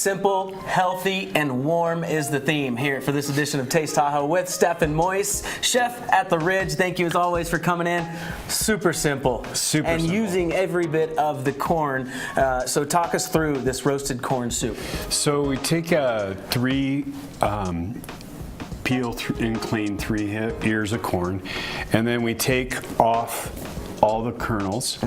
Simple, healthy, and warm is the theme here for this edition of Taste Tahoe with Steph and Moise. Chef at the Ridge, thank you as always for coming in. Super simple. And using every bit of the corn. So talk us through this roasted corn soup. So we take three peel and clean 3 ears of corn, and then we take off all the kernels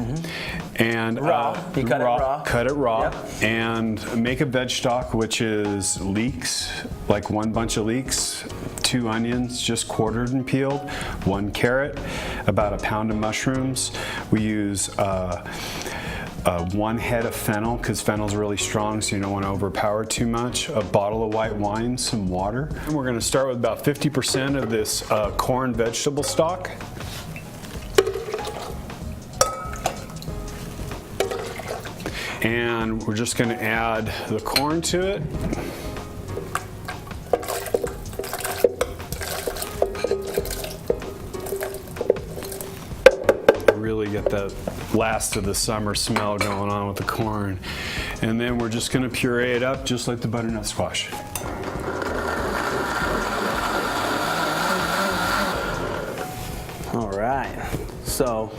and cut it raw, yep. And make a veg stock, which is leeks, like 1 bunch of leeks, 2 onions just quartered and peeled, 1 carrot, about 1 pound of mushrooms. We use 1 head of fennel, because fennel is really strong, so you don't want to overpower too much. A bottle of white wine, some water. And we're going to start with about 50% of this corn vegetable stock. And we're just going to add the corn to it. Really get that last of the summer smell going on with the corn. And then we're just going to puree it up just like the butternut squash. All right. So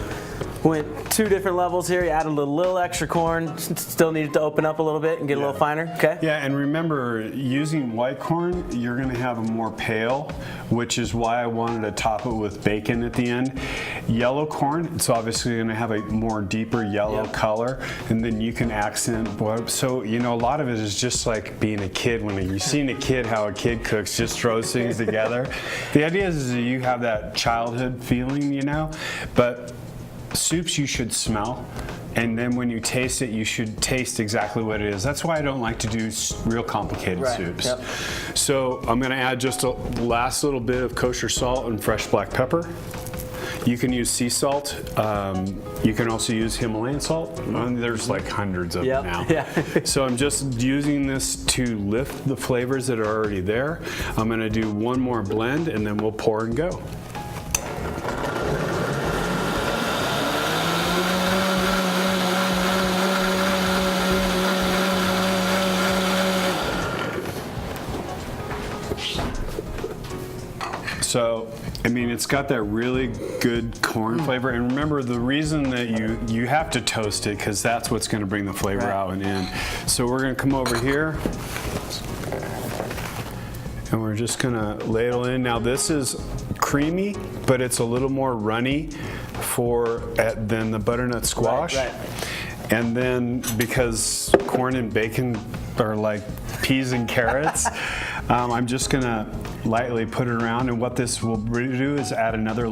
went 2 different levels here. You added a little extra corn. Still needed to open up a little bit and get a little finer. Okay. Yeah, and remember, using white corn, you're going to have a more pale, which is why I wanted to top it with bacon at the end. Yellow corn, it's obviously going to have a more deeper yellow color, and then you can accent. So you know, a lot of it is just like being a kid. When you've seen a kid, how a kid cooks, just throws things together. The idea is that you have that childhood feeling, you know, but soups you should smell, and then when you taste it, you should taste exactly what it is. That's why I don't like to do real complicated soups. Yep. So I'm going to add just a last little bit of kosher salt and fresh black pepper. You can use sea salt. You can also use Himalayan salt. There's like hundreds of them now. Yeah. So I'm just using this to lift the flavors that are already there. I'm going to do 1 more blend, and then we'll pour and go. So, I mean, it's got that really good corn flavor, and remember the reason that you have to toast it, because that's what's going to bring the flavor out and in. So we're going to come over here, and we're just going to ladle in. Now this is creamy, but it's a little more runny than the butternut squash. Right. And then because corn and bacon are like peas and carrots, I'm just gonna lightly put it around, and what this will do is add another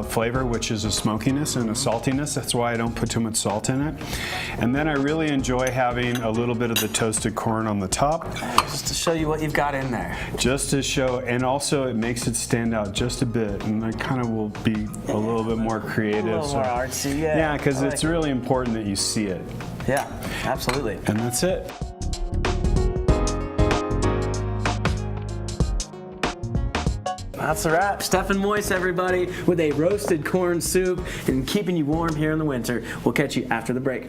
flavor, which is a smokiness and a saltiness. That's why I don't put too much salt in it. And then I really enjoy having a little bit of the toasted corn on the top. Just to show you what you've got in there. Just to show, and also it makes it stand out just a bit, and I kind of will be a little bit more creative. A little more artsy, yeah, because it's really important that you see it. Yeah, absolutely. And that's it. That's a wrap. Steph and Moise, everybody, with a roasted corn soup and keeping you warm here in the winter. We'll catch you after the break.